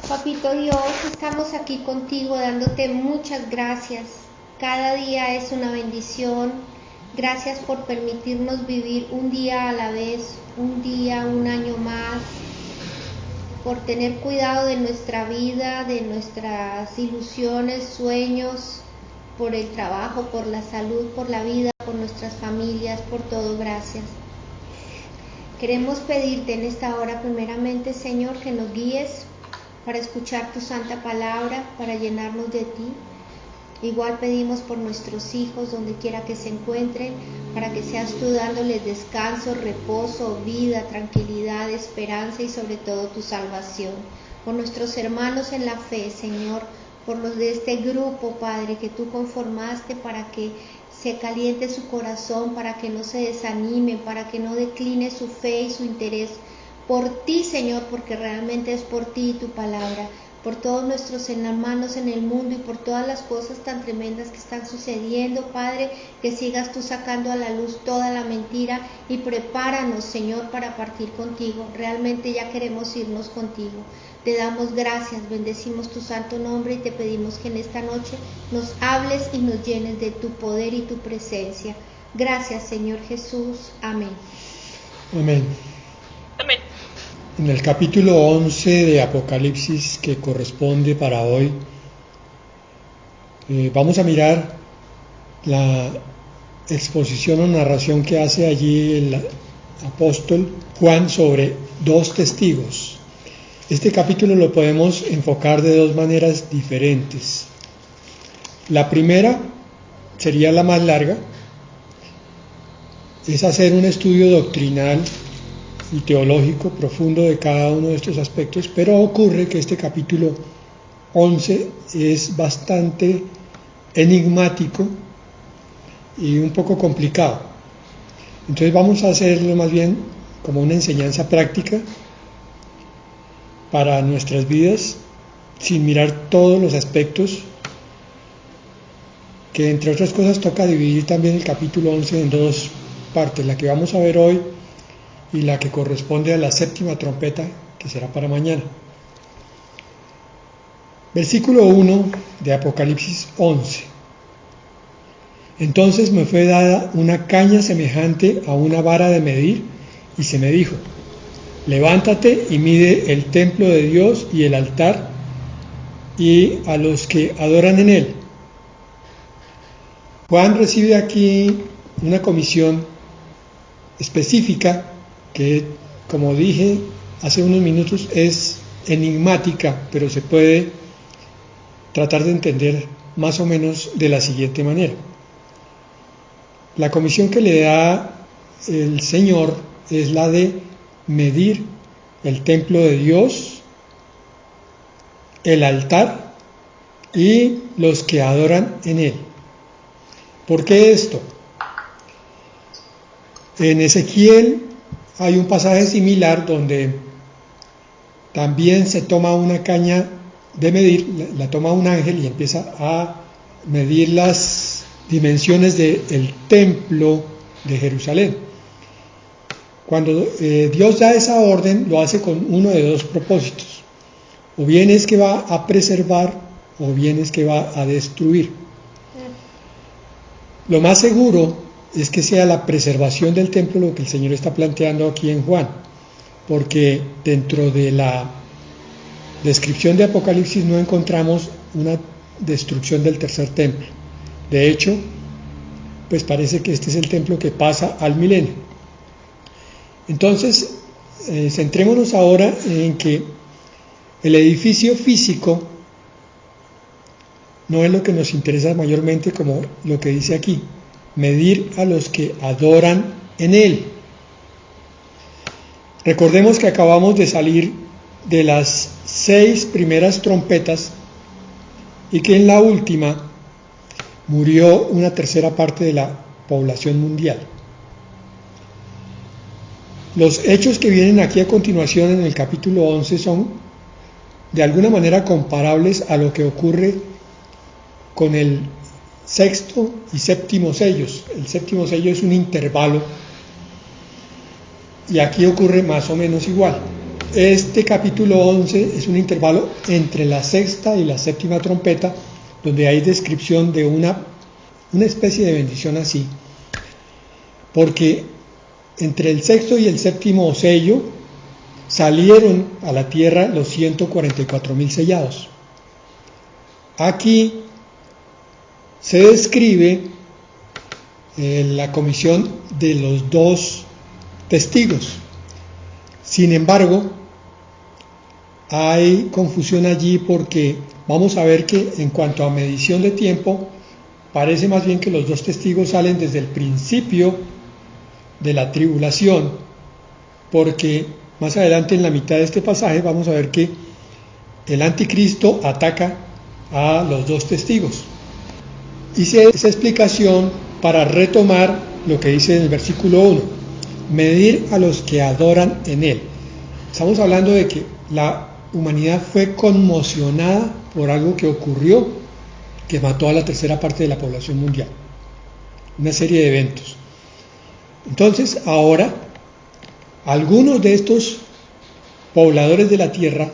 Papito Dios, estamos aquí contigo dándote muchas gracias. Cada día es una bendición. Gracias por permitirnos vivir un día a la vez, un día, un año más, por tener cuidado de nuestra vida, de nuestras ilusiones, sueños, por el trabajo, por la salud, por la vida, por nuestras familias, por todo. Gracias. Queremos pedirte en esta hora primeramente, Señor, que nos guíes para escuchar tu santa palabra, para llenarnos de ti. Igual pedimos por nuestros hijos, donde quiera que se encuentren, para que seas tú dándoles descanso, reposo, vida, tranquilidad, esperanza y sobre todo tu salvación. Por nuestros hermanos en la fe, Señor, por los de este grupo, Padre, que tú conformaste para que se caliente su corazón, para que no se desanime, para que no decline su fe y su interés por ti, Señor, porque realmente es por ti y tu palabra, por todos nuestros hermanos en el mundo y por todas las cosas tan tremendas que están sucediendo, Padre, que sigas tú sacando a la luz toda la mentira y prepáranos, Señor, para partir contigo. Realmente ya queremos irnos contigo. Te damos gracias, bendecimos tu santo nombre y te pedimos que en esta noche nos hables y nos llenes de tu poder y tu presencia. Gracias, Señor Jesús. Amén. Amén. Amén. En el capítulo 11 de Apocalipsis, que corresponde para hoy, vamos a mirar la exposición o narración que hace allí el apóstol Juan sobre dos testigos. Este capítulo lo podemos enfocar de dos maneras diferentes. La primera sería la más larga, es hacer un estudio doctrinal y teológico profundo de cada uno de estos aspectos, pero ocurre que este capítulo 11 es bastante enigmático y un poco complicado. Entonces vamos a hacerlo más bien como una enseñanza práctica para nuestras vidas, sin mirar todos los aspectos, que entre otras cosas toca dividir también el capítulo 11 en dos partes, la que vamos a ver hoy y la que corresponde a la séptima trompeta, que será para mañana. Versículo 1 de Apocalipsis 11. Entonces me fue dada una caña semejante a una vara de medir, y se me dijo: levántate y mide el templo de Dios y el altar, y a los que adoran en él. Juan recibe aquí una comisión específica que, como dije hace unos minutos, es enigmática, pero se puede tratar de entender más o menos de la siguiente manera. La comisión que le da el Señor es la de medir el templo de Dios, el altar y los que adoran en él. ¿Por qué esto? En Ezequiel hay un pasaje similar donde también se toma una caña de medir, la toma un ángel y empieza a medir las dimensiones del templo de Jerusalén. Cuando Dios da esa orden, lo hace con uno de dos propósitos: o bien es que va a preservar, o bien es que va a destruir. Lo más seguro es que sea la preservación del templo lo que el Señor está planteando aquí en Juan, porque dentro de la descripción de Apocalipsis no encontramos una destrucción del tercer templo. De hecho, pues parece que este es el templo que pasa al milenio. Entonces, centrémonos ahora en que el edificio físico no es lo que nos interesa mayormente, como lo que dice aquí: medir a los que adoran en él. Recordemos que acabamos de salir de las 6 primeras trompetas y que en la última murió una tercera parte de la población mundial. Los hechos que vienen aquí a continuación en el capítulo 11 son de alguna manera comparables a lo que ocurre con el sexto y séptimo sellos. El séptimo sello es un intervalo y aquí ocurre más o menos igual. este capítulo 11 es un intervalo entre la sexta y la séptima trompeta, donde hay descripción de una especie de bendición así, porque entre el sexto y el séptimo sello salieron a la tierra los 144,000 sellados. Aquí se describe la comisión de los 2 testigos. Sin embargo, hay confusión allí porque vamos a ver que en cuanto a medición de tiempo, parece más bien que los 2 testigos salen desde el principio de la tribulación, porque más adelante en la mitad de este pasaje vamos a ver que el anticristo ataca a los 2 testigos. Hice esa explicación para retomar lo que dice en el versículo 1, medir a los que adoran en él. Estamos hablando de que la humanidad fue conmocionada por algo que ocurrió, que mató a la tercera parte de la población mundial, una serie de eventos. Entonces ahora algunos de estos pobladores de la tierra,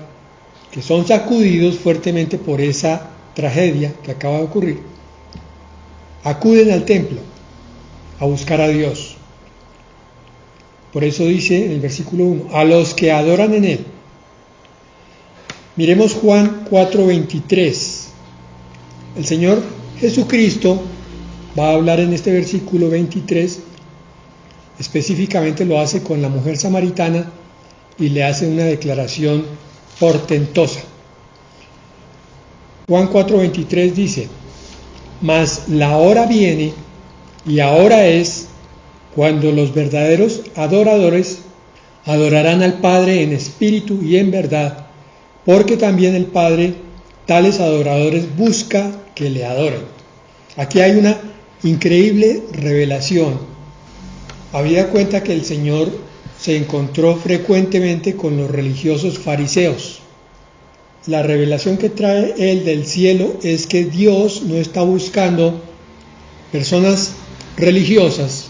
que son sacudidos fuertemente por esa tragedia que acaba de ocurrir, acuden al templo a buscar a Dios. Por eso dice en el versículo 1, a los que adoran en él. Miremos Juan 4:23. El Señor Jesucristo va a hablar en este versículo 23, específicamente lo hace con la mujer samaritana y le hace una declaración portentosa. Juan 4:23 dice, mas la hora viene y ahora es cuando los verdaderos adoradores adorarán al Padre en espíritu y en verdad, porque también el Padre tales adoradores busca que le adoren. Aquí hay una increíble revelación. Habida cuenta que el Señor se encontró frecuentemente con los religiosos fariseos. La revelación que trae él del cielo es que Dios no está buscando personas religiosas,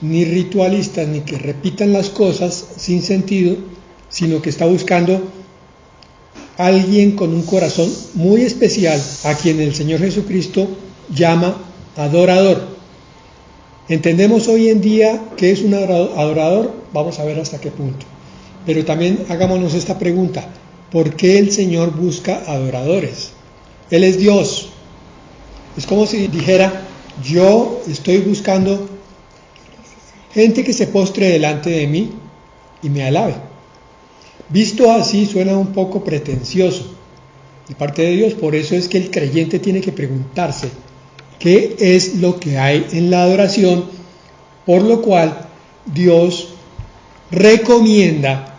ni ritualistas, ni que repitan las cosas sin sentido, sino que está buscando a alguien con un corazón muy especial, a quien el Señor Jesucristo llama adorador. ¿Entendemos hoy en día qué es un adorador? Vamos a ver hasta qué punto. Pero también hagámonos esta pregunta, ¿por qué el Señor busca adoradores? Él es Dios. Es como si dijera, yo estoy buscando gente que se postre delante de mí y me alabe. Visto así suena un poco pretencioso de parte de Dios, por eso es que el creyente tiene que preguntarse qué es lo que hay en la adoración, por lo cual Dios recomienda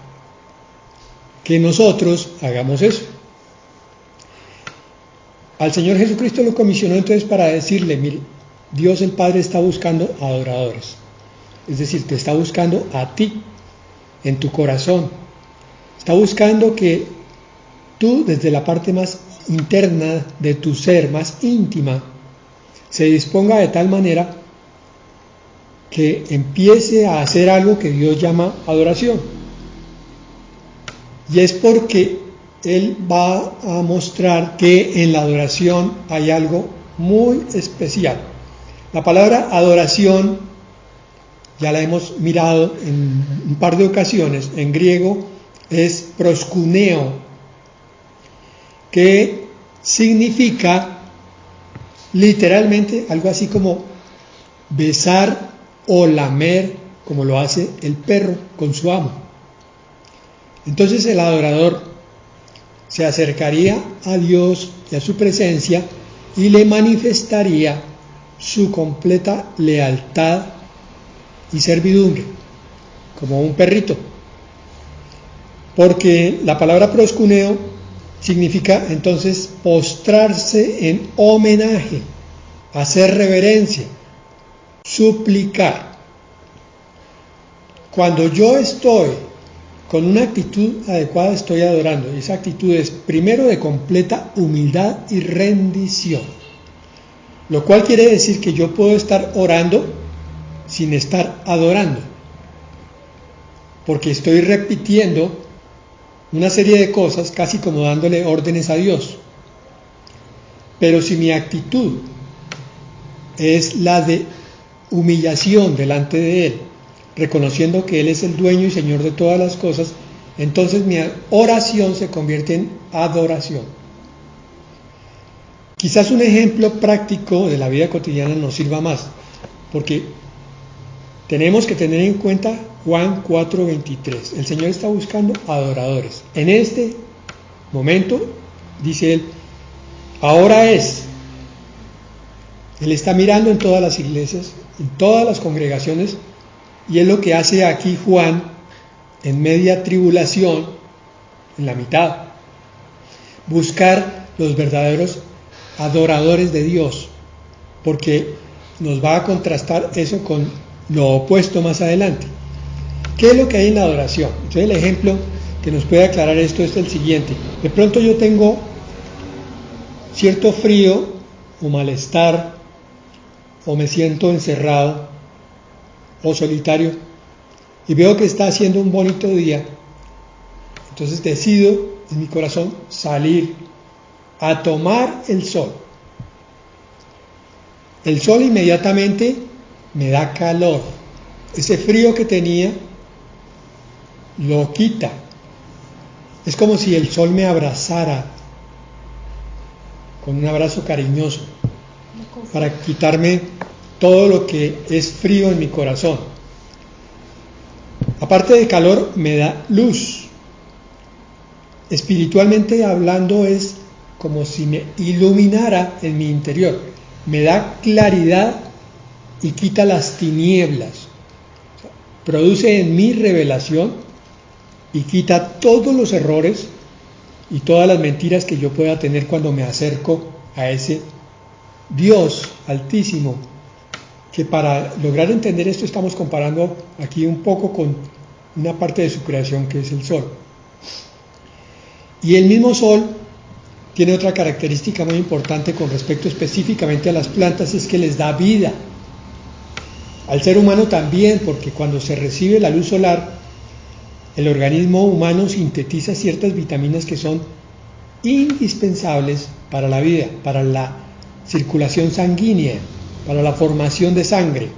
que nosotros hagamos eso. Al Señor Jesucristo lo comisionó entonces para decirle, mire, Dios el Padre está buscando adoradores. Es decir, te está buscando a ti, en tu corazón. Está buscando que tú, desde la parte más interna de tu ser, más íntima, se disponga de tal manera que empiece a hacer algo que Dios llama adoración. Y es porque Él va a mostrar que en la adoración hay algo muy especial. La palabra adoración ya la hemos mirado en un par de ocasiones. En griego es proskuneo, que significa literalmente algo así como besar o lamer, como lo hace el perro con su amo. Entonces el adorador se acercaría a Dios y a su presencia y le manifestaría su completa lealtad y servidumbre, como un perrito. Porque la palabra proskuneo significa entonces postrarse en homenaje, hacer reverencia, suplicar. Cuando yo estoy con una actitud adecuada, estoy adorando, y esa actitud es primero de completa humildad y rendición, lo cual quiere decir que yo puedo estar orando sin estar adorando, porque estoy repitiendo una serie de cosas, casi como dándole órdenes a Dios. Pero si mi actitud es la de humillación delante de Él, reconociendo que Él es el dueño y Señor de todas las cosas, entonces mi oración se convierte en adoración. Quizás un ejemplo práctico de la vida cotidiana nos sirva más, porque tenemos que tener en cuenta Juan 4:23. El Señor está buscando adoradores. En este momento, dice Él, ahora es. Él está mirando en todas las iglesias, en todas las congregaciones, y es lo que hace aquí Juan en media tribulación, en la mitad. Buscar los verdaderos adoradores de Dios, porque nos va a contrastar eso con lo opuesto más adelante. ¿Qué es lo que hay en la adoración? Entonces el ejemplo que nos puede aclarar esto es el siguiente. De pronto yo tengo cierto frío o malestar, o me siento encerrado o solitario y veo que está haciendo un bonito día. Entonces decido en mi corazón salir a tomar el sol. El sol inmediatamente me da calor. Ese frío que tenía lo quita. Es como si el sol me abrazara con un abrazo cariñoso para quitarme todo lo que es frío en mi corazón. Aparte de calor, me da luz. Espiritualmente hablando, es como si me iluminara en mi interior. Me da claridad y quita las tinieblas. Produce en mí revelación y quita todos los errores y todas las mentiras que yo pueda tener cuando me acerco a ese Dios altísimo, que para lograr entender esto estamos comparando aquí un poco con una parte de su creación que es el sol. Y el mismo sol tiene otra característica muy importante con respecto específicamente a las plantas, es que les da vida. Al ser humano también, porque cuando se recibe la luz solar, el organismo humano sintetiza ciertas vitaminas que son indispensables para la vida, para la circulación sanguínea, para la formación de sangre.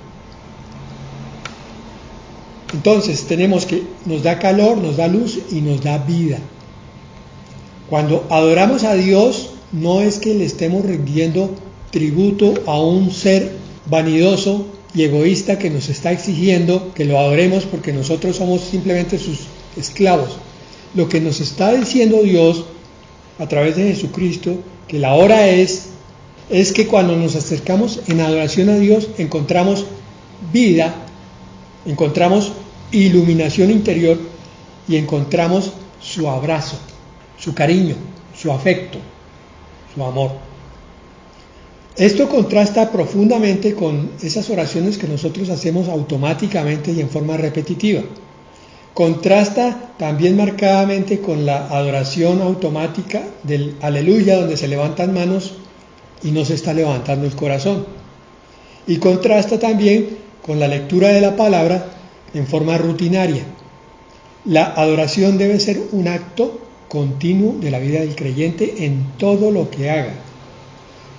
Entonces tenemos que nos da calor, nos da luz y nos da vida. Cuando adoramos a Dios, no es que le estemos rindiendo tributo a un ser vanidoso y egoísta que nos está exigiendo que lo adoremos porque nosotros somos simplemente sus esclavos. Lo que nos está diciendo Dios a través de Jesucristo, que la hora es que cuando nos acercamos en adoración a Dios encontramos vida, encontramos iluminación interior y encontramos su abrazo, su cariño, su afecto, su amor. Esto contrasta profundamente con esas oraciones que nosotros hacemos automáticamente y en forma repetitiva. Contrasta también marcadamente con la adoración automática del aleluya, donde se levantan manos y no se está levantando el corazón. Y contrasta también con la lectura de la palabra en forma rutinaria. La adoración debe ser un acto continuo de la vida del creyente en todo lo que haga.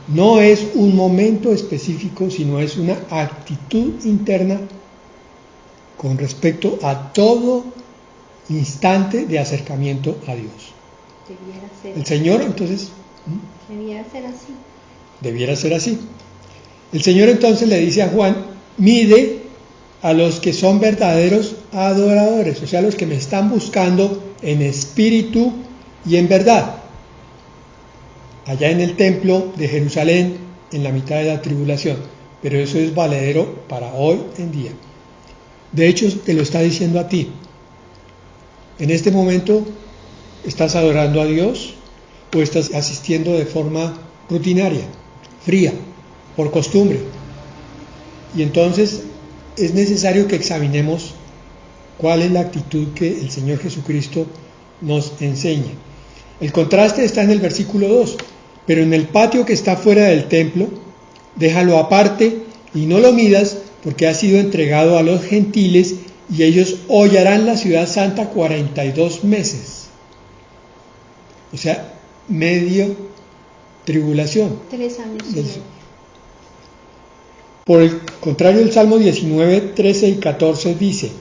No es un momento específico, sino es una actitud interna con respecto a todo instante de acercamiento a Dios. Debiera ser El Señor, entonces, debiera ser así. Debiera ser así. El Señor entonces le dice a Juan, mide a los que son verdaderos adoradores, o sea, los que me están buscando en espíritu y en verdad. Allá en el templo de Jerusalén, en la mitad de la tribulación, pero eso es valedero para hoy en día. De hecho, te lo está diciendo a ti. En este momento, ¿estás adorando a Dios o estás asistiendo de forma rutinaria, fría, por costumbre? Y entonces es necesario que examinemos cuál es la actitud que el Señor Jesucristo nos enseña. El contraste está en el versículo 2. Pero en el patio que está fuera del templo, déjalo aparte y no lo midas, porque ha sido entregado a los gentiles y ellos hollarán la ciudad santa 42 meses. o sea, medio tribulación. 3 años y medio. Por el contrario, el Salmo 19, 13 y 14 dice: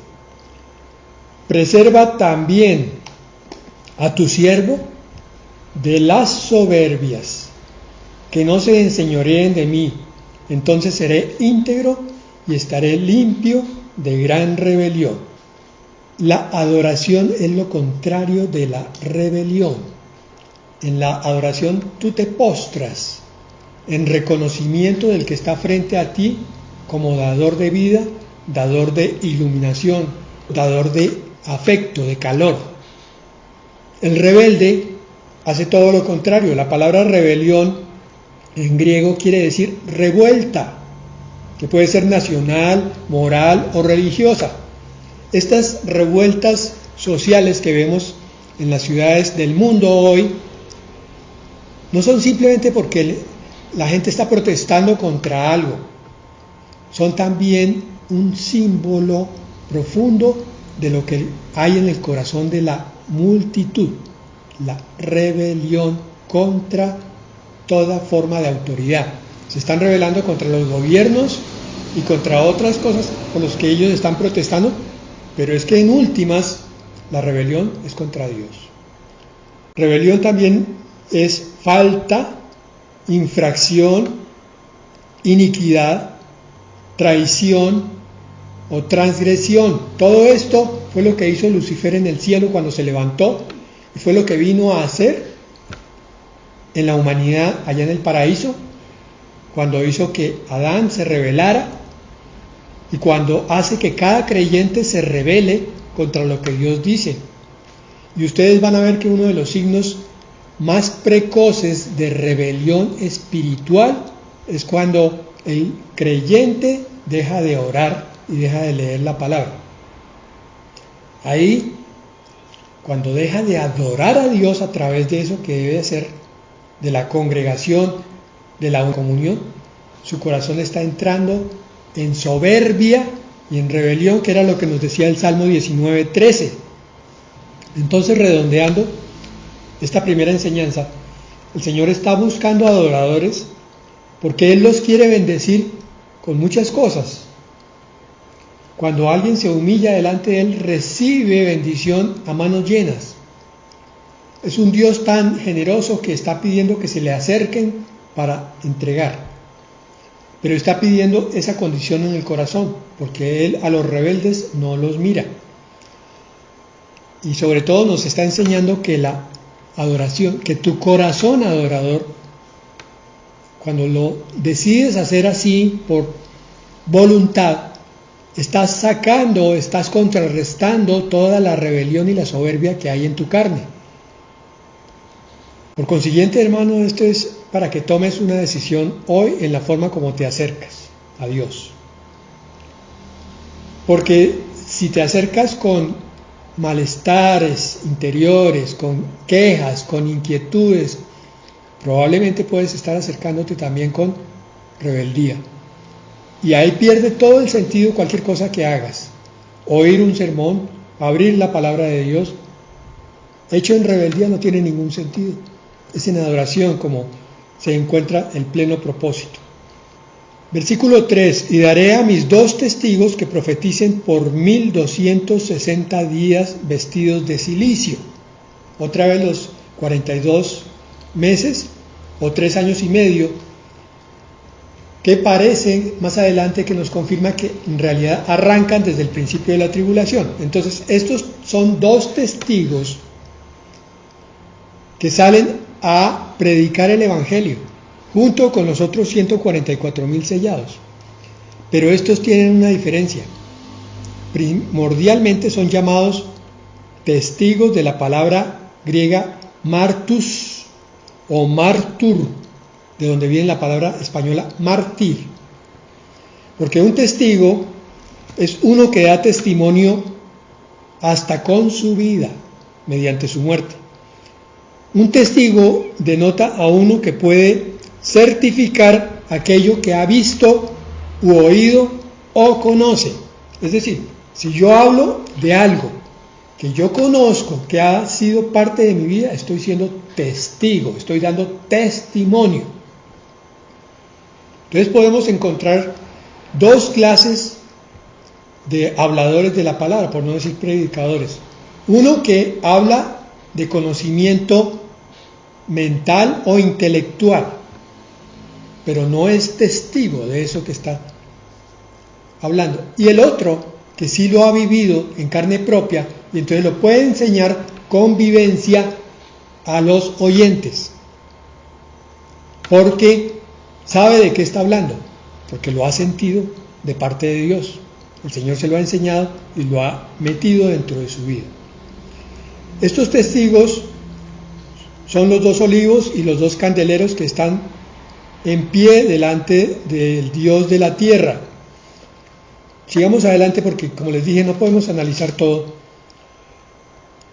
preserva también a tu siervo de las soberbias, que no se enseñoreen de mí, entonces seré íntegro y estaré limpio de gran rebelión. La adoración es lo contrario de la rebelión. En la adoración tú te postras en reconocimiento del que está frente a ti como dador de vida, dador de iluminación, dador de afecto, de calor. El rebelde hace todo lo contrario. La palabra rebelión en griego quiere decir revuelta, que puede ser nacional, moral o religiosa. Estas revueltas sociales que vemos en las ciudades del mundo hoy no son simplemente porque la gente está protestando contra algo, son también un símbolo profundo de lo que hay en el corazón de la multitud, la rebelión contra toda forma de autoridad. Se están rebelando contra los gobiernos y contra otras cosas por las que ellos están protestando, pero es que en últimas la rebelión es contra Dios. Rebelión también es falta, infracción, iniquidad, traición o transgresión. Todo esto fue lo que hizo Lucifer en el cielo cuando se levantó, y fue lo que vino a hacer en la humanidad allá en el paraíso, cuando hizo que Adán se rebelara y cuando hace que cada creyente se rebele contra lo que Dios dice. Y ustedes van a ver que uno de los signos más precoces de rebelión espiritual es cuando el creyente deja de orar y deja de leer la palabra. Ahí, cuando deja de adorar a Dios a través de eso que debe ser de la congregación, de la comunión, su corazón está entrando en soberbia y en rebelión, que era lo que nos decía el Salmo 19, 13. Entonces, redondeando esta primera enseñanza, el Señor está buscando adoradores porque Él los quiere bendecir con muchas cosas. Cuando alguien se humilla delante de Él, recibe bendición a manos llenas. Es un Dios tan generoso que está pidiendo que se le acerquen para entregar. Pero está pidiendo esa condición en el corazón, porque Él a los rebeldes no los mira. Y sobre todo nos está enseñando que la adoración, que tu corazón adorador, cuando lo decides hacer así por voluntad, estás sacando, estás contrarrestando toda la rebelión y la soberbia que hay en tu carne. Por consiguiente, hermano, esto es para que tomes una decisión hoy en la forma como te acercas a Dios. Porque si te acercas con malestares interiores, con quejas, con inquietudes, probablemente puedes estar acercándote también con rebeldía. Y ahí pierde todo el sentido cualquier cosa que hagas. Oír un sermón, abrir la palabra de Dios, hecho en rebeldía no tiene ningún sentido. Es en adoración como se encuentra el pleno propósito. Versículo 3: y daré a mis 2 testigos que profeticen por 1260 días vestidos de cilicio. Otra vez los 42 meses o 3 años y medio, que parece más adelante que nos confirma que en realidad arrancan desde el principio de la tribulación. Entonces estos son 2 testigos que salen a predicar el Evangelio, junto con los otros 144,000 sellados. Pero estos tienen una diferencia. Primordialmente son llamados testigos de la palabra griega martus o martur, de donde viene la palabra española mártir. Porque un testigo es uno que da testimonio hasta con su vida, mediante su muerte. Un testigo denota a uno que puede certificar aquello que ha visto u oído o conoce. Es decir, si yo hablo de algo que yo conozco, que ha sido parte de mi vida, estoy siendo testigo, estoy dando testimonio. Entonces podemos encontrar dos clases de habladores de la palabra, por no decir predicadores. Uno que habla de conocimiento mental o intelectual, pero no es testigo de eso que está hablando. Y el otro que sí lo ha vivido en carne propia y entonces lo puede enseñar con vivencia a los oyentes, porque sabe de qué está hablando, porque lo ha sentido de parte de Dios. El Señor se lo ha enseñado y lo ha metido dentro de su vida. Estos testigos son los dos olivos y los dos candeleros que están en pie delante del Dios de la tierra. Sigamos adelante porque, como les dije, no podemos analizar todo.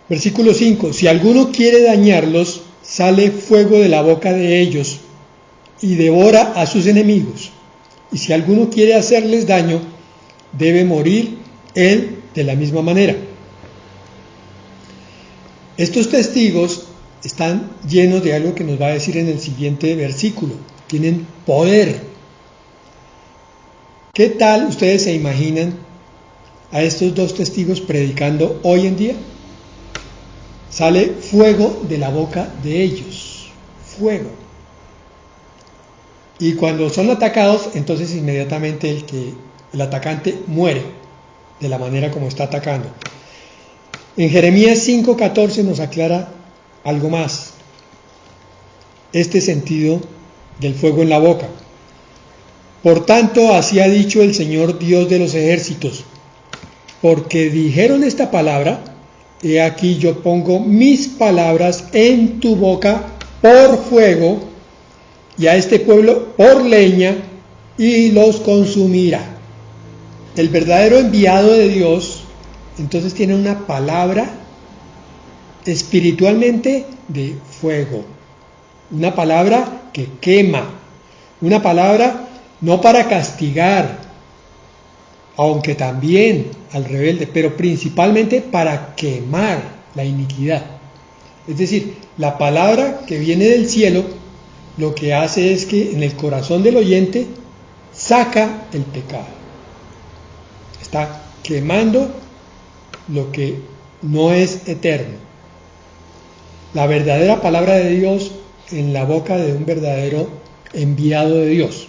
Versículo 5. Si alguno quiere dañarlos, sale fuego de la boca de ellos y devora a sus enemigos. Y si alguno quiere hacerles daño, debe morir él de la misma manera. Estos testigos están llenos de algo que nos va a decir en el siguiente versículo. Tienen poder. ¿Qué tal ustedes se imaginan a estos dos testigos predicando hoy en día? Sale fuego de la boca de ellos. Fuego. Y cuando son atacados, entonces inmediatamente el atacante muere de la manera como está atacando. En Jeremías 5:14 nos aclara algo más, este sentido del fuego en la boca. Por tanto, así ha dicho el Señor Dios de los ejércitos, porque dijeron esta palabra, he aquí yo pongo mis palabras en tu boca por fuego, y a este pueblo por leña, y los consumirá. El verdadero enviado de Dios, entonces tiene una palabra espiritualmente de fuego, una palabra que quema, una palabra no para castigar, aunque también al rebelde, pero principalmente para quemar la iniquidad. Es decir, la palabra que viene del cielo lo que hace es que en el corazón del oyente saca el pecado. Está quemando lo que no es eterno. La verdadera palabra de Dios en la boca de un verdadero enviado de Dios.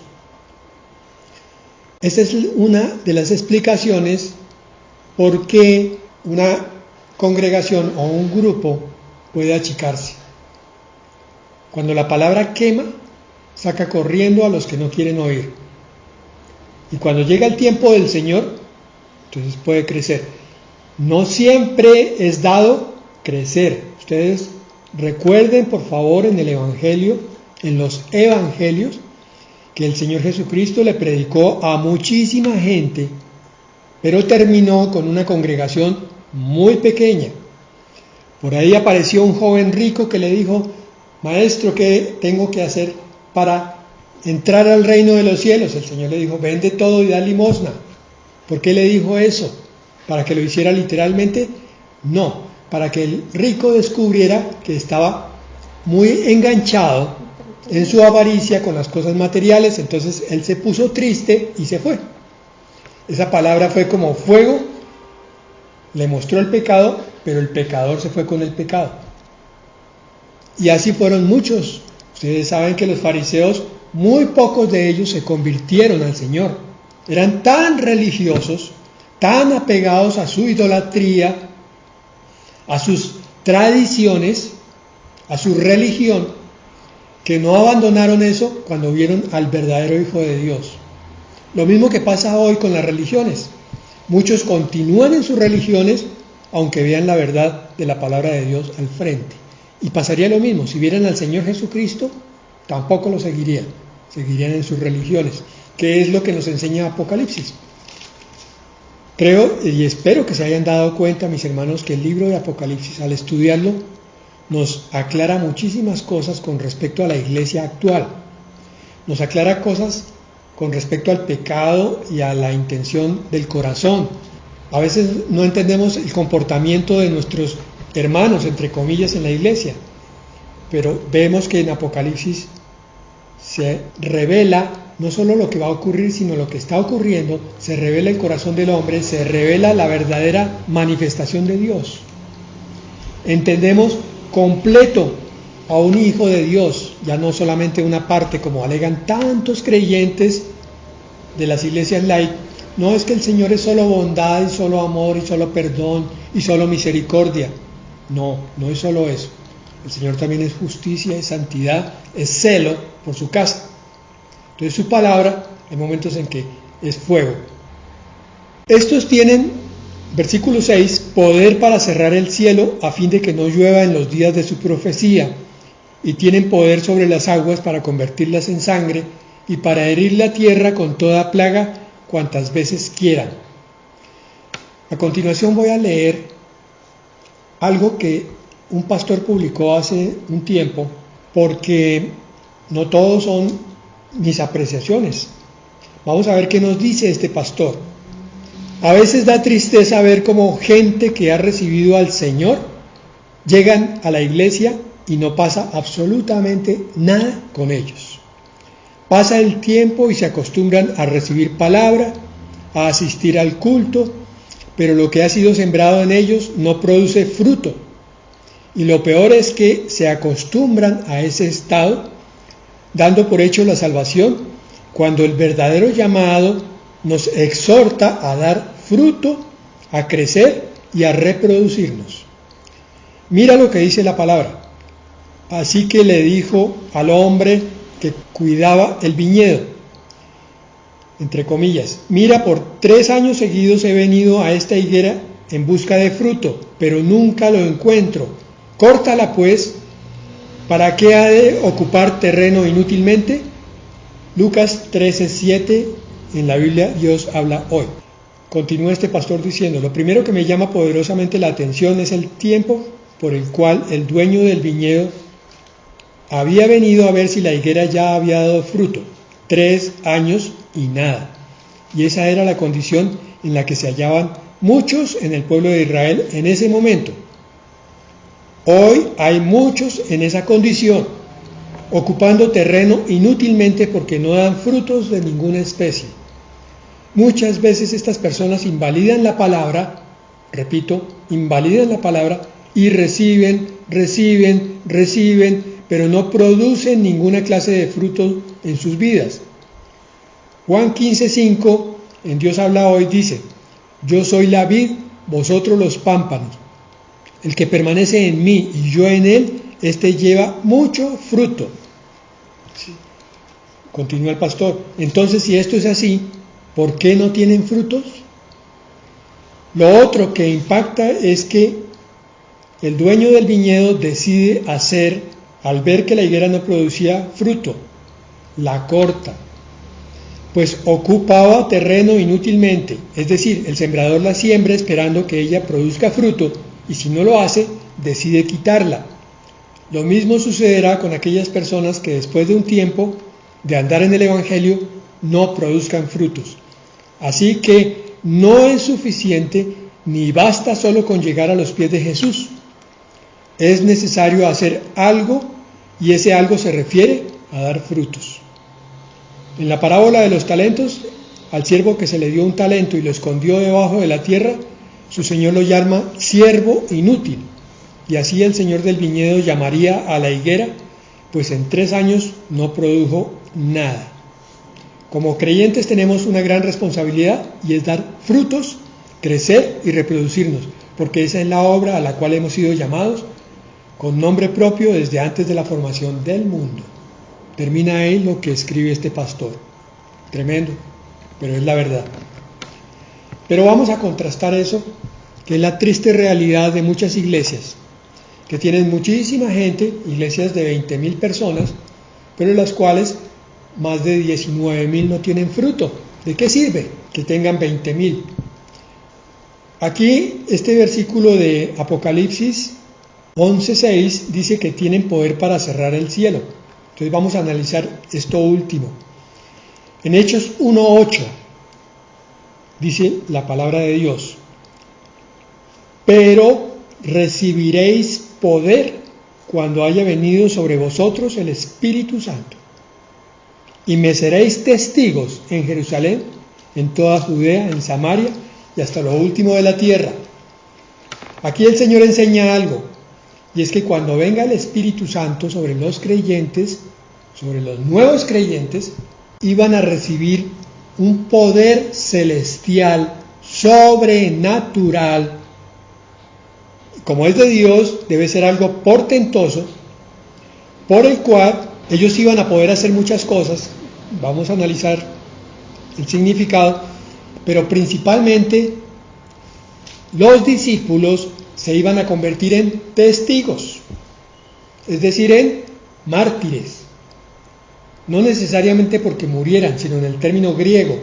Esta es una de las explicaciones por qué una congregación o un grupo puede achicarse. Cuando la palabra quema, saca corriendo a los que no quieren oír. Y cuando llega el tiempo del Señor, entonces puede crecer. No siempre es dado crecer. Ustedes recuerden, por favor, en el Evangelio, en los Evangelios, que el Señor Jesucristo le predicó a muchísima gente, pero terminó con una congregación muy pequeña. Por ahí apareció un joven rico que le dijo: Maestro, ¿qué tengo que hacer para entrar al reino de los cielos? El Señor le dijo: vende todo y da limosna. ¿Por qué le dijo eso? ¿Para que lo hiciera literalmente? No, para que el rico descubriera que estaba muy enganchado en su avaricia con las cosas materiales. Entonces él se puso triste y se fue. Esa palabra fue como fuego, le mostró el pecado, pero el pecador se fue con el pecado. Y así fueron muchos. Ustedes saben que los fariseos, muy pocos de ellos se convirtieron al Señor. Eran tan religiosos, tan apegados a su idolatría, a sus tradiciones, a su religión, que no abandonaron eso cuando vieron al verdadero Hijo de Dios. Lo mismo que pasa hoy con las religiones. Muchos continúan en sus religiones, aunque vean la verdad de la palabra de Dios al frente. Y pasaría lo mismo, si vieran al Señor Jesucristo, tampoco lo seguirían, seguirían en sus religiones, que es lo que nos enseña Apocalipsis. Creo y espero que se hayan dado cuenta, mis hermanos, que el libro de Apocalipsis, al estudiarlo, nos aclara muchísimas cosas con respecto a la iglesia actual. Nos aclara cosas con respecto al pecado y a la intención del corazón. A veces no entendemos el comportamiento de nuestros hermanos, entre comillas, en la iglesia, pero vemos que en Apocalipsis se revela no solo lo que va a ocurrir, sino lo que está ocurriendo, se revela el corazón del hombre, se revela la verdadera manifestación de Dios. Entendemos completo a un hijo de Dios, ya no solamente una parte, como alegan tantos creyentes de las iglesias laicas. No es que el Señor es solo bondad, y solo amor, y solo perdón, y solo misericordia. No, no es solo eso. El Señor también es justicia, es santidad, es celo por su casa. Entonces su palabra, hay momentos en que es fuego. Estos tienen, versículo 6, poder para cerrar el cielo a fin de que no llueva en los días de su profecía, y tienen poder sobre las aguas para convertirlas en sangre, y para herir la tierra con toda plaga cuantas veces quieran. A continuación voy a leer algo que un pastor publicó hace un tiempo, porque no todos son mis apreciaciones. Vamos a ver qué nos dice este pastor. A veces da tristeza ver cómo gente que ha recibido al Señor llegan a la iglesia y no pasa absolutamente nada con ellos. Pasa el tiempo y se acostumbran a recibir palabra, a asistir al culto, pero lo que ha sido sembrado en ellos no produce fruto. Y lo peor es que se acostumbran a ese estado, dando por hecho la salvación, cuando el verdadero llamado nos exhorta a dar fruto, a crecer y a reproducirnos. Mira lo que dice la palabra. Así que le dijo al hombre que cuidaba el viñedo, entre comillas, mira, por 3 años seguidos he venido a esta higuera en busca de fruto, pero nunca lo encuentro. Córtala pues, ¿para qué ha de ocupar terreno inútilmente? Lucas 13:7, en la Biblia Dios habla hoy. Continúa este pastor diciendo, lo primero que me llama poderosamente la atención es el tiempo por el cual el dueño del viñedo había venido a ver si la higuera ya había dado fruto. 3 años y nada. Y esa era la condición en la que se hallaban muchos en el pueblo de Israel en ese momento. Hoy hay muchos en esa condición, ocupando terreno inútilmente porque no dan frutos de ninguna especie. Muchas veces estas personas invalidan la palabra, repito, invalidan la palabra y reciben, pero no producen ninguna clase de fruto en sus vidas. Juan 15:5, en Dios habla hoy, dice, yo soy la vid, vosotros los pámpanos. El que permanece en mí y yo en él, éste lleva mucho fruto. Sí. Continúa el pastor. Entonces, si esto es así, ¿por qué no tienen frutos? Lo otro que impacta es que el dueño del viñedo decide hacer, al ver que la higuera no producía fruto, la corta, pues ocupaba terreno inútilmente, es decir, el sembrador la siembra esperando que ella produzca fruto, y si no lo hace, decide quitarla. Lo mismo sucederá con aquellas personas que después de un tiempo de andar en el Evangelio no produzcan frutos. Así que no es suficiente ni basta solo con llegar a los pies de Jesús. Es necesario hacer algo, y ese algo se refiere a dar frutos. En la parábola de los talentos, al siervo que se le dio un talento y lo escondió debajo de la tierra, su señor lo llama siervo inútil. Y así el señor del viñedo llamaría a la higuera, pues en 3 años no produjo nada. Como creyentes tenemos una gran responsabilidad, y es dar frutos, crecer y reproducirnos, porque esa es la obra a la cual hemos sido llamados con nombre propio desde antes de la formación del mundo. Termina ahí lo que escribe este pastor. Tremendo, pero es la verdad. Pero vamos a contrastar eso, que es la triste realidad de muchas iglesias, que tienen muchísima gente, iglesias de 20,000 personas, pero en las cuales más de 19,000 no tienen fruto. ¿De qué sirve que tengan 20,000? Aquí este versículo de Apocalipsis 11:6 dice que tienen poder para cerrar el cielo. Entonces vamos a analizar esto último. En Hechos 1:8 dice la palabra de Dios, pero recibiréis poder cuando haya venido sobre vosotros el Espíritu Santo. Y me seréis testigos en Jerusalén, en toda Judea, en Samaria y hasta lo último de la tierra. Aquí el Señor enseña algo, y es que cuando venga el Espíritu Santo sobre los creyentes, sobre los nuevos creyentes, iban a recibir un poder celestial, sobrenatural. Como es de Dios, debe ser algo portentoso, por el cual ellos iban a poder hacer muchas cosas. Vamos a analizar el significado, pero principalmente los discípulos se iban a convertir en testigos, es decir, en mártires. No necesariamente porque murieran, sino en el término griego,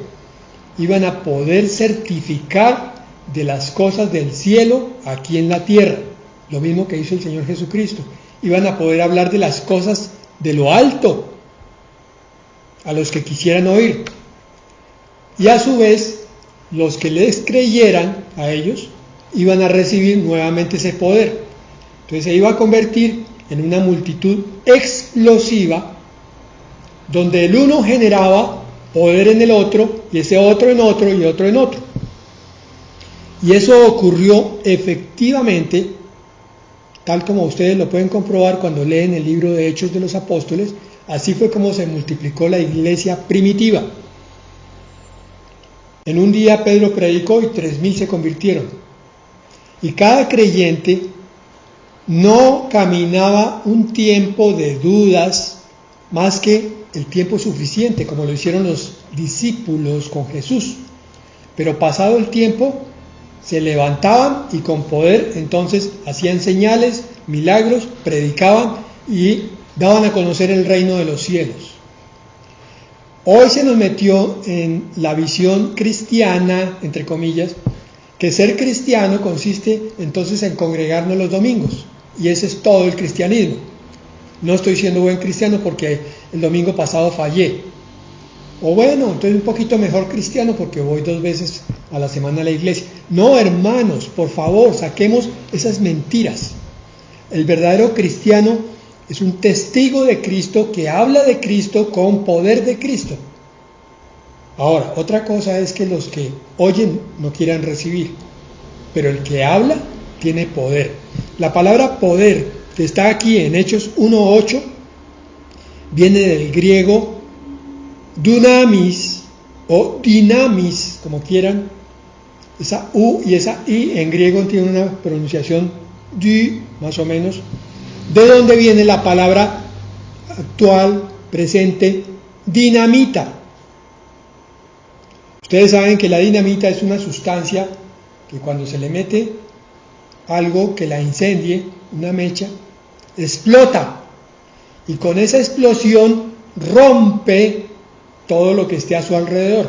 iban a poder certificar de las cosas del cielo aquí en la tierra, lo mismo que hizo el Señor Jesucristo. Iban a poder hablar de las cosas de lo alto a los que quisieran oír, y a su vez los que les creyeran a ellos iban a recibir nuevamente ese poder. Entonces se iba a convertir en una multitud explosiva, donde el uno generaba poder en el otro, y ese otro en otro, y otro en otro. Y eso ocurrió efectivamente, tal como ustedes lo pueden comprobar cuando leen el libro de Hechos de los Apóstoles. Así fue como se multiplicó la iglesia primitiva. En un día Pedro predicó y 3,000 se convirtieron. Y cada creyente no caminaba un tiempo de dudas más que el tiempo suficiente, como lo hicieron los discípulos con Jesús. Pero pasado el tiempo, se levantaban y con poder entonces hacían señales, milagros, predicaban y daban a conocer el reino de los cielos. Hoy se nos metió en la visión cristiana, entre comillas, que ser cristiano consiste entonces en congregarnos los domingos, y ese es todo el cristianismo. No estoy siendo buen cristiano porque el domingo pasado fallé. O bueno, entonces un poquito mejor cristiano porque voy 2 veces a la semana a la iglesia. No, hermanos, por favor, saquemos esas mentiras. El verdadero cristiano es un testigo de Cristo que habla de Cristo con poder de Cristo. Ahora, otra cosa es que los que oyen no quieran recibir, pero el que habla tiene poder. La palabra poder que está aquí en Hechos 1:8 viene del griego dunamis o dinamis, como quieran. Esa U y esa I en griego tienen una pronunciación di, más o menos. ¿De dónde viene la palabra actual, presente, dinamita? Ustedes saben que la dinamita es una sustancia que cuando se le mete algo que la incendie, una mecha, explota. Y con esa explosión rompe todo lo que esté a su alrededor.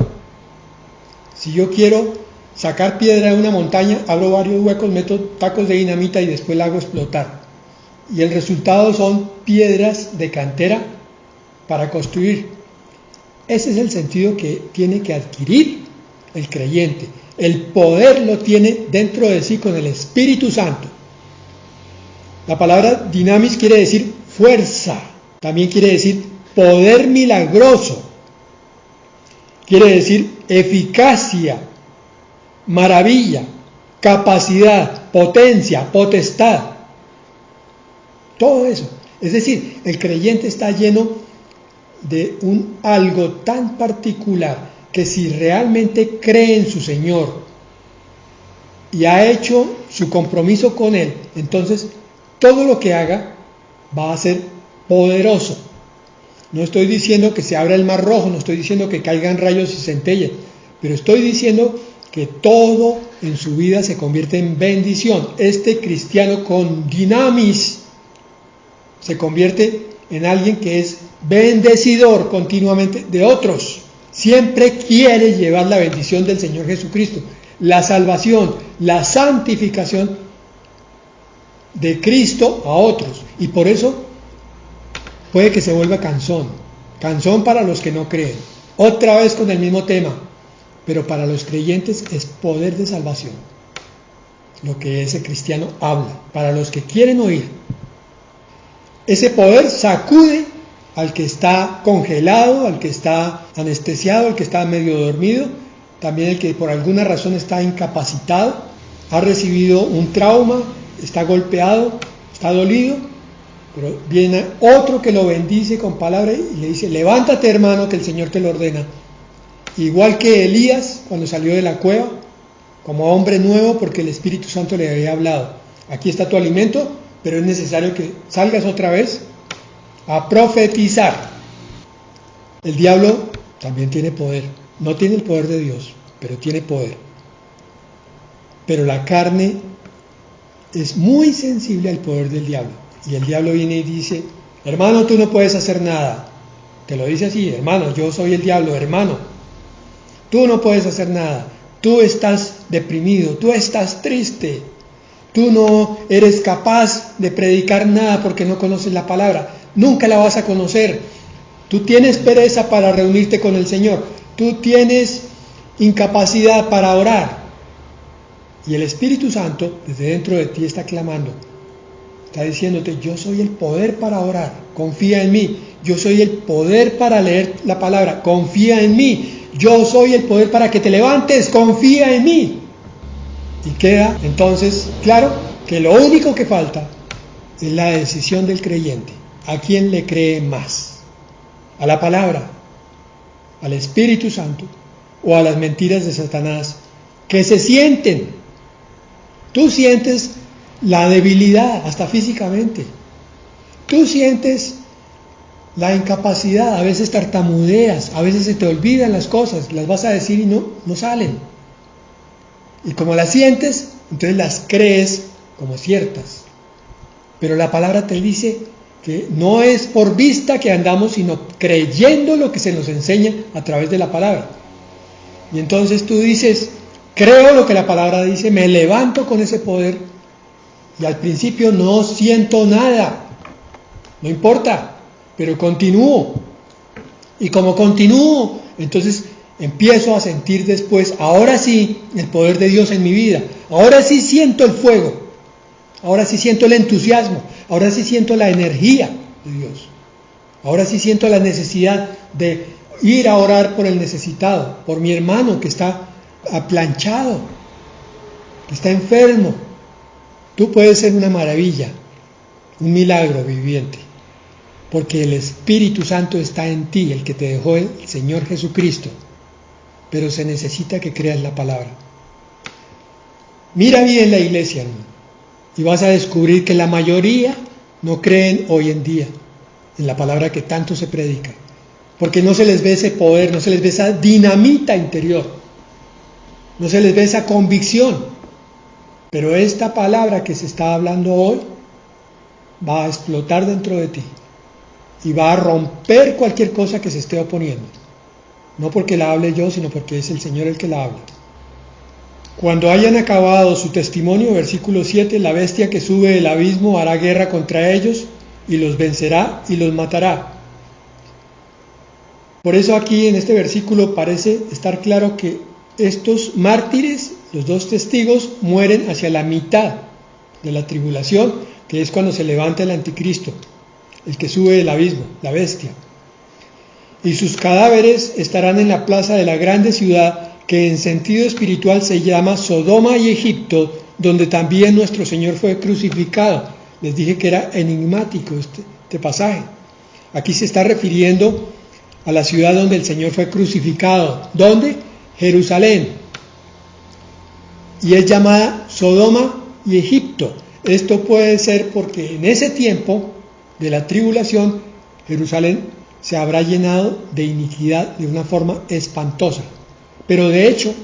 Si yo quiero sacar piedra de una montaña, abro varios huecos, meto tacos de dinamita y después la hago explotar. Y el resultado son piedras de cantera para construir. Ese es el sentido que tiene que adquirir el creyente. El poder lo tiene dentro de sí con el Espíritu Santo. La palabra dinamis quiere decir fuerza, también quiere decir poder milagroso, quiere decir eficacia, maravilla, capacidad, potencia, potestad. Todo eso. Es decir, el creyente está lleno de un algo tan particular que si realmente cree en su Señor y ha hecho su compromiso con Él, entonces todo lo que haga va a ser poderoso. No estoy diciendo que se abra el mar rojo, no estoy diciendo que caigan rayos y centellas, pero estoy diciendo que todo en su vida se convierte en bendición. Este cristiano con dinamis se convierte en alguien que es bendecidor continuamente de otros. Siempre quiere llevar la bendición del Señor Jesucristo, la salvación, la santificación de Cristo a otros. Y por eso puede que se vuelva cansón para los que no creen. Otra vez con el mismo tema, pero para los creyentes es poder de salvación. lo que ese cristiano habla, para los que quieren oír. Ese poder sacude al que está congelado, al que está anestesiado, al que está medio dormido, también el que por alguna razón está incapacitado, ha recibido un trauma, está golpeado, está dolido, pero viene otro que lo bendice con palabra y le dice: levántate, hermano, que el Señor te lo ordena. Igual que Elías cuando salió de la cueva, como hombre nuevo, porque el Espíritu Santo le había hablado: aquí está tu alimento, pero es necesario que salgas otra vez a profetizar. El diablo también tiene poder, no tiene el poder de Dios, pero tiene poder. Pero la carne es muy sensible al poder del diablo, y el diablo viene y dice: hermano, tú no puedes hacer nada. Te lo dice así: hermano, yo soy el diablo, hermano, tú no puedes hacer nada, tú estás deprimido, tú estás triste, tú no eres capaz de predicar nada porque no conoces la palabra, nunca la vas a conocer, tú tienes pereza para reunirte con el Señor, tú tienes incapacidad para orar. Y el Espíritu Santo desde dentro de ti está clamando, está diciéndote: yo soy el poder para orar, confía en mí. Yo soy el poder para leer la palabra, confía en mí. Yo soy el poder para que te levantes, confía en mí. Y queda entonces claro que lo único que falta es la decisión del creyente. ¿A quién le cree más? ¿A la palabra, al Espíritu Santo o a las mentiras de Satanás que se sienten? Tú sientes la debilidad, hasta físicamente. Tú sientes la incapacidad, a veces tartamudeas, a veces se te olvidan las cosas, las vas a decir y no salen. Y como las sientes, entonces las crees como ciertas. Pero la palabra te dice que no es por vista que andamos, sino creyendo lo que se nos enseña a través de la palabra. Y entonces tú dices: creo lo que la palabra dice, me levanto con ese poder, y al principio no siento nada, no importa, pero continúo. Y como continúo, entonces empiezo a sentir después, ahora sí, el poder de Dios en mi vida. Ahora sí siento el fuego, ahora sí siento el entusiasmo, ahora sí siento la energía de Dios. Ahora sí siento la necesidad de ir a orar por el necesitado, por mi hermano que está aplanchado, que está enfermo. Tú puedes ser una maravilla, un milagro viviente, porque el Espíritu Santo está en ti, el que te dejó el Señor Jesucristo, pero se necesita que creas la palabra. Mira bien la iglesia, hermano, y vas a descubrir que la mayoría no creen hoy en día en la palabra que tanto se predica, porque no se les ve ese poder, no se les ve esa dinamita interior, no se les ve esa convicción. Pero esta palabra que se está hablando hoy va a explotar dentro de ti y va a romper cualquier cosa que se esté oponiendo. No porque la hable yo, sino porque es el Señor el que la habla. Cuando hayan acabado su testimonio, versículo 7, la bestia que sube del abismo hará guerra contra ellos y los vencerá y los matará. Por eso aquí en este versículo parece estar claro que estos mártires, los dos testigos, mueren hacia la mitad de la tribulación, que es cuando se levanta el anticristo, el que sube del abismo, la bestia. Y sus cadáveres estarán en la plaza de la grande ciudad, que en sentido espiritual se llama Sodoma y Egipto, donde también nuestro Señor fue crucificado. Les dije que era enigmático este pasaje. Aquí se está refiriendo a la ciudad donde el Señor fue crucificado. ¿Dónde? Jerusalén. Y es llamada Sodoma y Egipto. Esto puede ser porque en ese tiempo de la tribulación, Jerusalén se habrá llenado de iniquidad de una forma espantosa. Pero de hecho,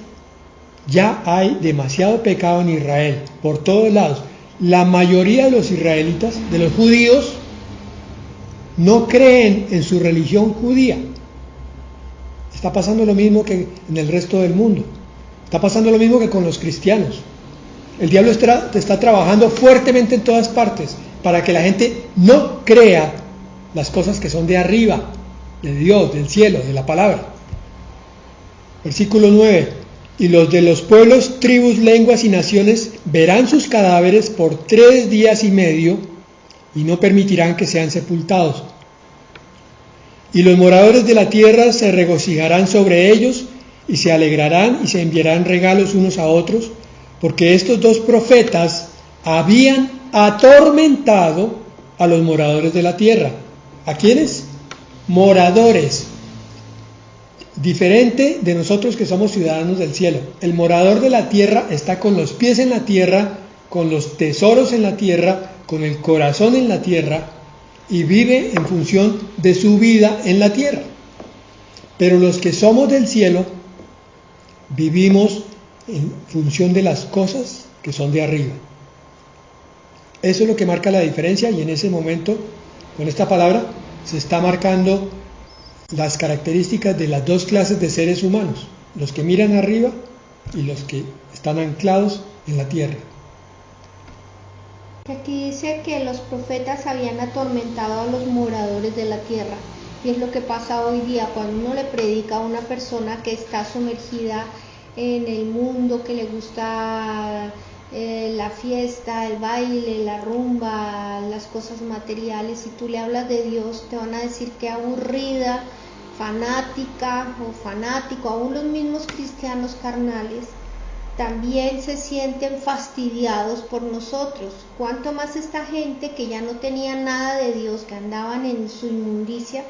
ya hay demasiado pecado en Israel, por todos lados. La mayoría de los israelitas, de los judíos, no creen en su religión judía. Está pasando lo mismo que en el resto del mundo. Está pasando lo mismo que con los cristianos. El diablo está trabajando fuertemente en todas partes para que la gente no crea las cosas que son de arriba, de Dios, del cielo, de la palabra. Versículo 9. Y los de los pueblos, tribus, lenguas y naciones verán sus cadáveres por 3 días y medio y no permitirán que sean sepultados. Y los moradores de la tierra se regocijarán sobre ellos y se alegrarán y se enviarán regalos unos a otros, porque estos 2 profetas habían atormentado a los moradores de la tierra. ¿A quiénes? Moradores. Diferente de nosotros que somos ciudadanos del cielo. El morador de la tierra está con los pies en la tierra, con los tesoros en la tierra, con el corazón en la tierra y vive en función de su vida en la tierra. Pero los que somos del cielo vivimos en función de las cosas que son de arriba. Eso es lo que marca la diferencia, y en ese momento, con esta palabra, se está marcando las características de las 2 clases de seres humanos, los que miran arriba y los que están anclados en la tierra. Aquí dice que los profetas habían atormentado a los moradores de la tierra, y es lo que pasa hoy día cuando uno le predica a una persona que está sumergida en el mundo, que le gusta la fiesta, el baile, la rumba, las cosas materiales. Si tú le hablas de Dios, te van a decir que aburrida, fanática o fanático. Aún los mismos cristianos carnales también se sienten fastidiados por nosotros. Cuanto más esta gente que ya no tenía nada de Dios, que andaban en su inmundicia,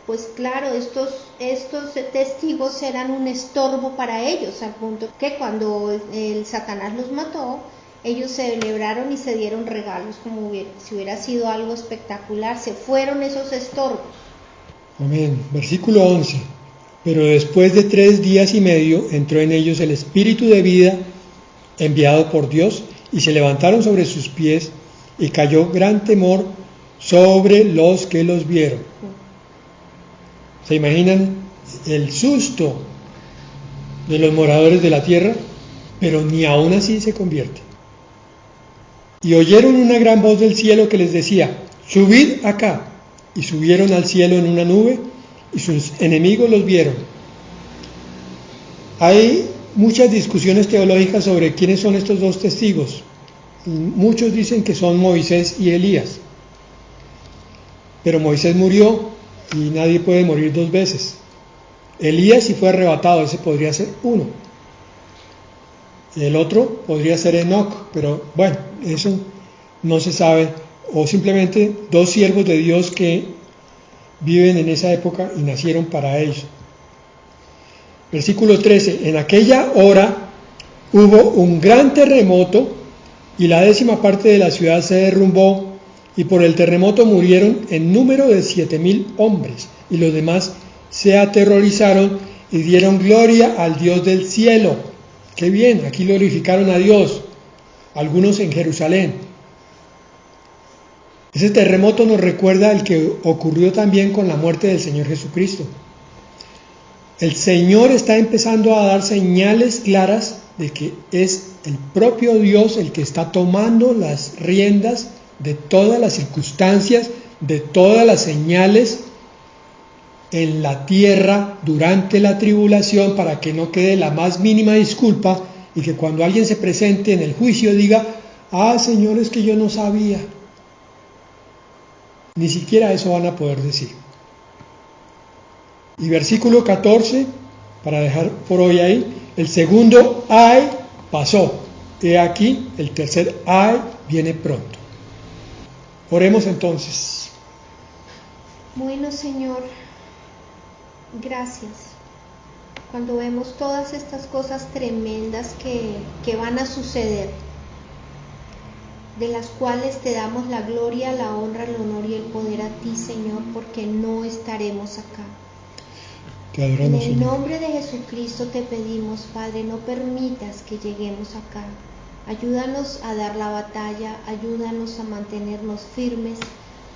pues claro, estos testigos eran un estorbo para ellos, al punto que cuando el Satanás los mató, ellos celebraron y se dieron regalos como si hubiera sido algo espectacular. Se fueron esos estorbos. Amén. Versículo 11. Pero después de 3 días y medio entró en ellos el espíritu de vida enviado por Dios, y se levantaron sobre sus pies, y cayó gran temor sobre los que los vieron. ¿Se imaginan el susto de los moradores de la tierra? Pero ni aún así se convierte. Y oyeron una gran voz del cielo que les decía: subid acá. Y subieron al cielo en una nube, y sus enemigos los vieron. Hay muchas discusiones teológicas sobre quiénes son estos 2 testigos. Muchos dicen que son Moisés y Elías. Pero Moisés murió y nadie puede morir 2 veces. Elías sí fue arrebatado, ese podría ser uno. El otro podría ser Enoc, pero bueno, eso no se sabe. O simplemente 2 siervos de Dios que viven en esa época y nacieron para ellos. Versículo 13. En aquella hora hubo un gran terremoto, y la 10ª parte de la ciudad se derrumbó, y por el terremoto murieron en número de 7,000 hombres, y los demás se aterrorizaron y dieron gloria al Dios del cielo. ¡Qué bien! Aquí glorificaron a Dios, algunos en Jerusalén. Ese terremoto nos recuerda al que ocurrió también con la muerte del Señor Jesucristo. El Señor está empezando a dar señales claras de que es el propio Dios el que está tomando las riendas de todas las circunstancias, de todas las señales en la tierra durante la tribulación, para que no quede la más mínima disculpa y que cuando alguien se presente en el juicio diga: ah, Señor, es que yo no sabía. Ni siquiera eso van a poder decir. Y versículo 14, para dejar por hoy ahí: el segundo ay pasó, he aquí el tercer ay viene pronto. Oremos entonces. Bueno, Señor, gracias. Cuando vemos todas estas cosas tremendas que van a suceder, de las cuales te damos la gloria, la honra, el honor y el poder a ti, Señor, porque no estaremos acá. Te adoramos, en el Señor. nombre de Jesucristo te pedimos, Padre, no permitas que lleguemos acá. Ayúdanos a dar la batalla, ayúdanos a mantenernos firmes,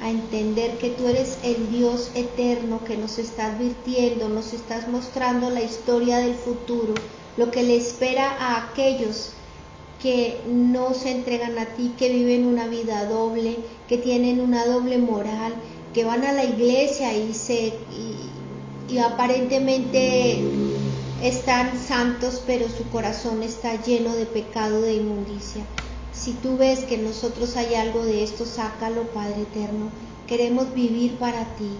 a entender que tú eres el Dios eterno que nos está advirtiendo, nos estás mostrando la historia del futuro, lo que le espera a aquellos que no se entregan a ti, que viven una vida doble, que tienen una doble moral, que van a la iglesia y aparentemente están santos, pero su corazón está lleno de pecado, de inmundicia. Si tú ves que en nosotros hay algo de esto, sácalo, Padre eterno. Queremos vivir para ti.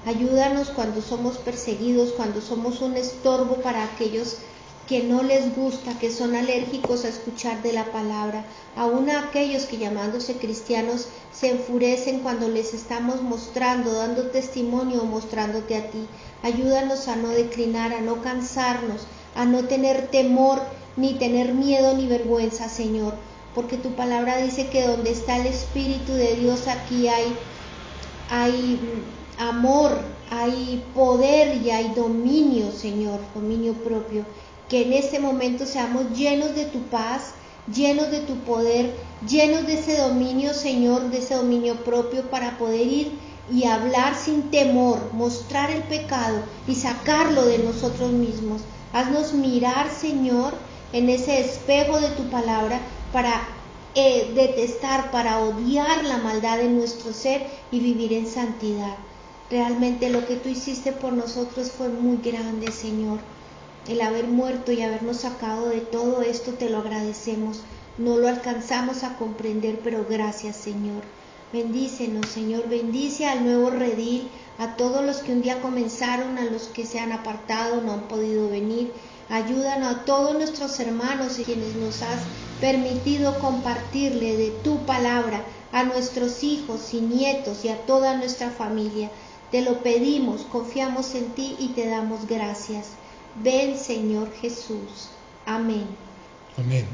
Ayúdanos cuando somos perseguidos, cuando somos un estorbo para aquellos que no les gusta, que son alérgicos a escuchar de la palabra, aún a aquellos que llamándose cristianos se enfurecen cuando les estamos mostrando, dando testimonio o mostrándote a ti. Ayúdanos a no declinar, a no cansarnos, a no tener temor, ni tener miedo ni vergüenza, Señor, porque tu palabra dice que donde está el Espíritu de Dios, aquí hay amor, hay poder y hay dominio, Señor, dominio propio. Que en este momento seamos llenos de tu paz, llenos de tu poder, llenos de ese dominio, Señor, de ese dominio propio para poder ir y hablar sin temor, mostrar el pecado y sacarlo de nosotros mismos. Haznos mirar, Señor, en ese espejo de tu palabra para detestar, para odiar la maldad en nuestro ser y vivir en santidad. Realmente lo que tú hiciste por nosotros fue muy grande, Señor. El haber muerto y habernos sacado de todo esto te lo agradecemos. No lo alcanzamos a comprender, pero gracias, Señor. Bendícenos, Señor. Bendice al nuevo redil, a todos los que un día comenzaron, a los que se han apartado, no han podido venir. Ayúdanos a todos nuestros hermanos y quienes nos has permitido compartirle de tu palabra, a nuestros hijos y nietos y a toda nuestra familia. Te lo pedimos, confiamos en ti y te damos gracias. Ven, Señor Jesús. Amén. Amén.